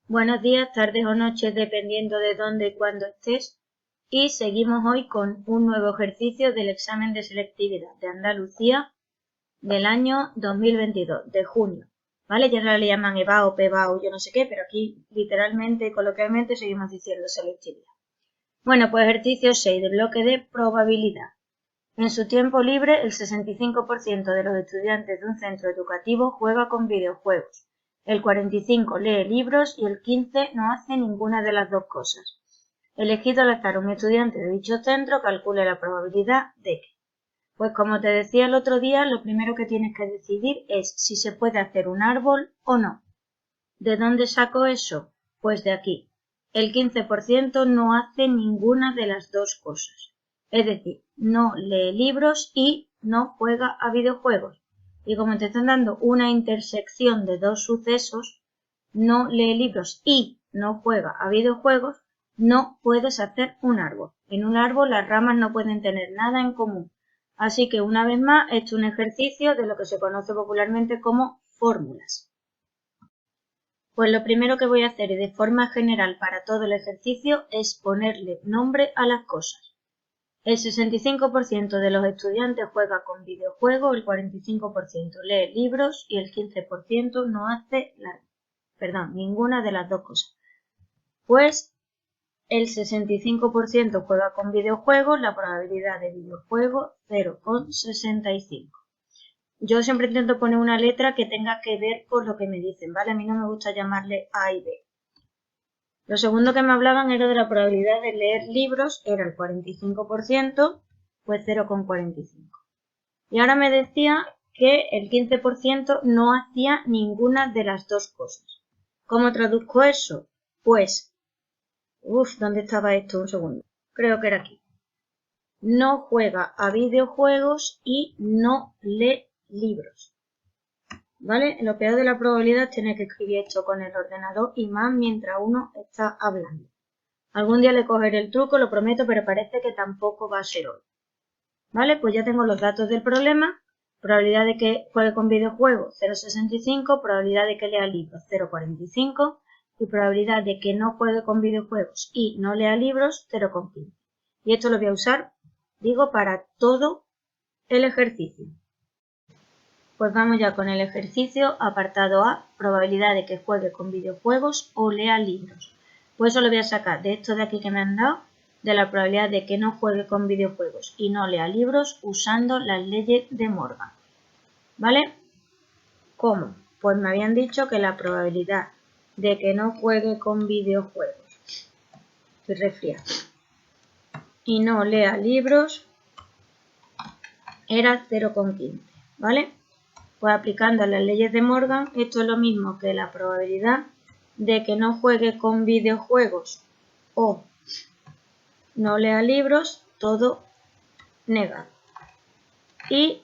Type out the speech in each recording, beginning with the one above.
Buenos días, tardes o noches, dependiendo de dónde y cuándo estés. Y seguimos hoy con un nuevo ejercicio del examen de selectividad de Andalucía del año 2022, de junio. ¿Vale? Ya ahora le llaman EVAO, PEVAO, yo no sé qué, pero aquí literalmente, coloquialmente, seguimos diciendo selectividad. Bueno, pues ejercicio 6 del bloque de probabilidad. En su tiempo libre, el 65% de los estudiantes de un centro educativo juega con videojuegos. El 45% lee libros y el 15% no hace ninguna de las dos cosas. Elegido al azar un estudiante de dicho centro, calcule la probabilidad de que. Pues como te decía el otro día, lo primero que tienes que decidir es si se puede hacer un árbol o no. ¿De dónde saco eso? Pues de aquí. El 15% no hace ninguna de las dos cosas. Es decir, no lee libros y no juega a videojuegos. Y como te están dando una intersección de dos sucesos, no lee libros y no juega a videojuegos, no puedes hacer un árbol. En un árbol las ramas no pueden tener nada en común. Así que una vez más, esto es un ejercicio de lo que se conoce popularmente como fórmulas. Pues lo primero que voy a hacer y de forma general para todo el ejercicio es ponerle nombre a las cosas. El 65% de los estudiantes juega con videojuegos, el 45% lee libros y el 15% no hace ninguna de las dos cosas. Pues el 65% juega con videojuegos, la probabilidad de videojuego 0,65. Yo siempre intento poner una letra que tenga que ver con lo que me dicen, ¿vale? A mí no me gusta llamarle A y B. Lo segundo que me hablaban era de la probabilidad de leer libros, era el 45%, pues 0,45. Y ahora me decía que el 15% no hacía ninguna de las dos cosas. ¿Cómo traduzco eso? Pues, ¿dónde estaba esto? Un segundo. Creo que era aquí. No juega a videojuegos y no lee libros. ¿Vale? Lo peor de la probabilidad es tener que escribir esto con el ordenador y más mientras uno está hablando. Algún día le cogeré el truco, lo prometo, pero parece que tampoco va a ser hoy. ¿Vale? Pues ya tengo los datos del problema. Probabilidad de que juegue con videojuegos 0,65, probabilidad de que lea libros 0,45 y probabilidad de que no juegue con videojuegos y no lea libros 0,15. Y esto lo voy a usar, digo, para todo el ejercicio. Pues vamos ya con el ejercicio, apartado A, probabilidad de que juegue con videojuegos o lea libros. Pues eso lo voy a sacar de esto de aquí que me han dado, de la probabilidad de que no juegue con videojuegos y no lea libros usando las leyes de Morgan. ¿Vale? ¿Cómo? Pues me habían dicho que la probabilidad de que no juegue con videojuegos, estoy resfriada, y no lea libros era 0,15, ¿vale? Pues aplicando las leyes de Morgan, esto es lo mismo que la probabilidad de que no juegue con videojuegos o no lea libros, todo negado. Y,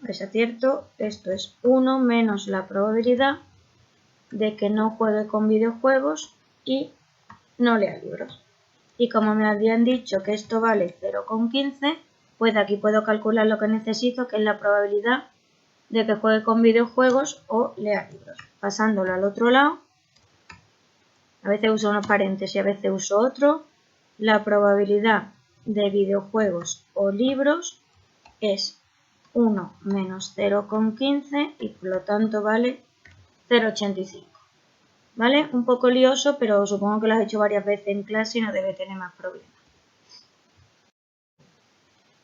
es cierto, esto es 1 menos la probabilidad de que no juegue con videojuegos y no lea libros. Y como me habían dicho que esto vale 0,15, pues de aquí puedo calcular lo que necesito, que es la probabilidad de que juegue con videojuegos o lea libros. Pasándolo al otro lado, a veces uso unos paréntesis y a veces uso otro, la probabilidad de videojuegos o libros es 1 menos 0,15 y por lo tanto vale 0,85. ¿Vale? Un poco lioso, pero supongo que lo has hecho varias veces en clase y no debe tener más problemas.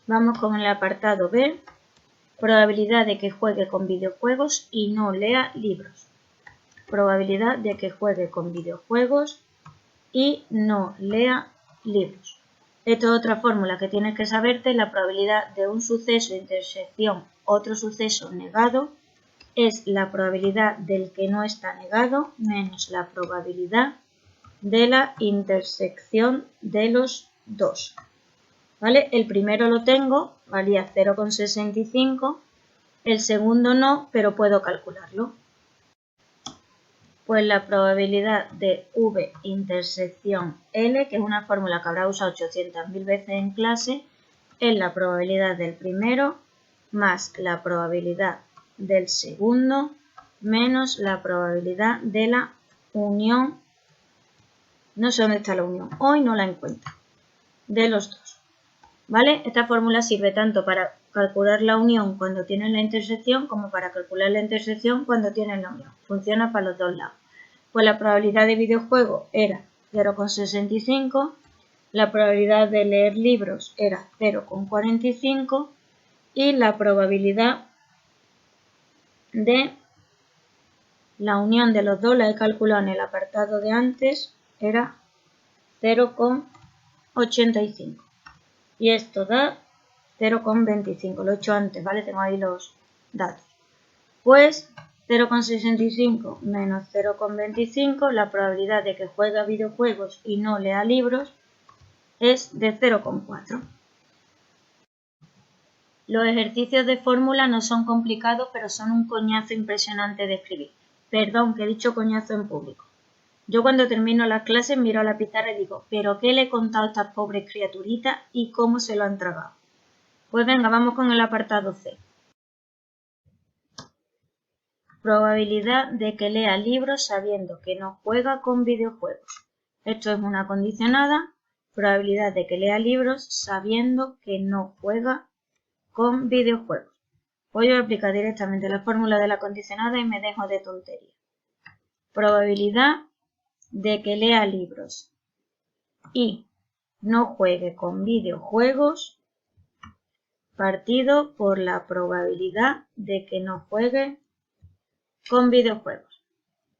Vamos con el apartado B. Probabilidad de que juegue con videojuegos y no lea libros. Probabilidad de que juegue con videojuegos y no lea libros. Esto es otra fórmula que tienes que saberte. La probabilidad de un suceso intersección otro suceso negado es la probabilidad del que no está negado menos la probabilidad de la intersección de los dos. ¿Vale? El primero lo tengo, valía 0,65, el segundo no, pero puedo calcularlo. Pues la probabilidad de V intersección L, que es una fórmula que habrá usado 800.000 veces en clase, es la probabilidad del primero más la probabilidad del segundo menos la probabilidad de la unión No sé dónde está la unión. Hoy no la encuentro. De los dos. ¿Vale? Esta fórmula sirve tanto para calcular la unión cuando tienen la intersección como para calcular la intersección cuando tienen la unión. Funciona para los dos lados. Pues la probabilidad de videojuego era 0,65, la probabilidad de leer libros era 0,45 y la probabilidad de la unión de los dos, la he calculado en el apartado de antes, era 0,85. Y esto da 0,25. Lo he hecho antes, ¿vale? Tengo ahí los datos. Pues 0,65 menos 0,25, la probabilidad de que juegue a videojuegos y no lea libros es de 0,4. Los ejercicios de fórmula no son complicados, pero son un coñazo impresionante de escribir. Perdón, que he dicho coñazo en público. Yo cuando termino las clases miro a la pizarra y digo, ¿pero qué le he contado a estas pobres criaturitas y cómo se lo han tragado? Pues venga, vamos con el apartado C. Probabilidad de que lea libros sabiendo que no juega con videojuegos. Esto es una condicionada. Probabilidad de que lea libros sabiendo que no juega con videojuegos. Voy a aplicar directamente la fórmula de la condicionada y me dejo de tontería. Probabilidad de que lea libros y no juegue con videojuegos partido por la probabilidad de que no juegue con videojuegos.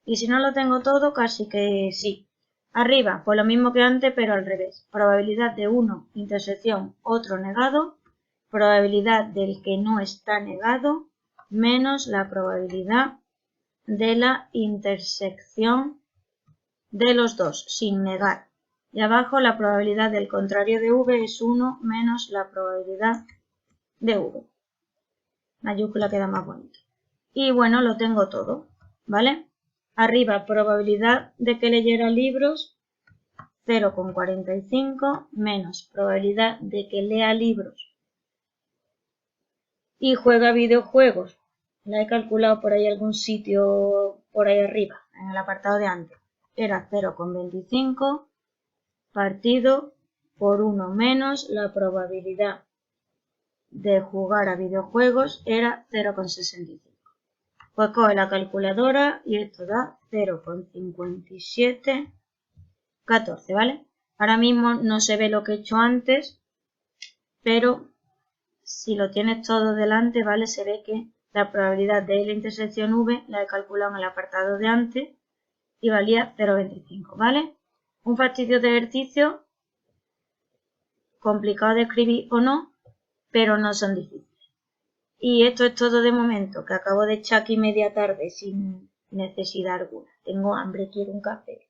Y si no lo tengo todo, casi que sí. Arriba, pues lo mismo que antes, pero al revés. Probabilidad de uno, intersección, otro negado. Probabilidad del que no está negado, menos la probabilidad de la intersección de los dos, sin negar. Y abajo la probabilidad del contrario de V es 1 menos la probabilidad de V. Mayúscula queda más bonito. Y bueno, lo tengo todo, ¿vale? Arriba, probabilidad de que leyera libros, 0,45 menos probabilidad de que lea libros y juega videojuegos. La he calculado por ahí algún sitio, por ahí arriba, en el apartado de antes. Era 0,25 partido por 1 menos la probabilidad de jugar a videojuegos era 0,65. Pues coge la calculadora y esto da 0,5714, ¿vale? Ahora mismo no se ve lo que he hecho antes, pero si lo tienes todo delante, ¿vale? Se ve que la probabilidad de la intersección V la he calculado en el apartado de antes y valía 0,25, ¿vale? Un fastidio de ejercicio, complicado de escribir o no, pero no son difíciles. Y esto es todo de momento, que acabo de echar aquí media tarde sin necesidad alguna. Tengo hambre, quiero un café.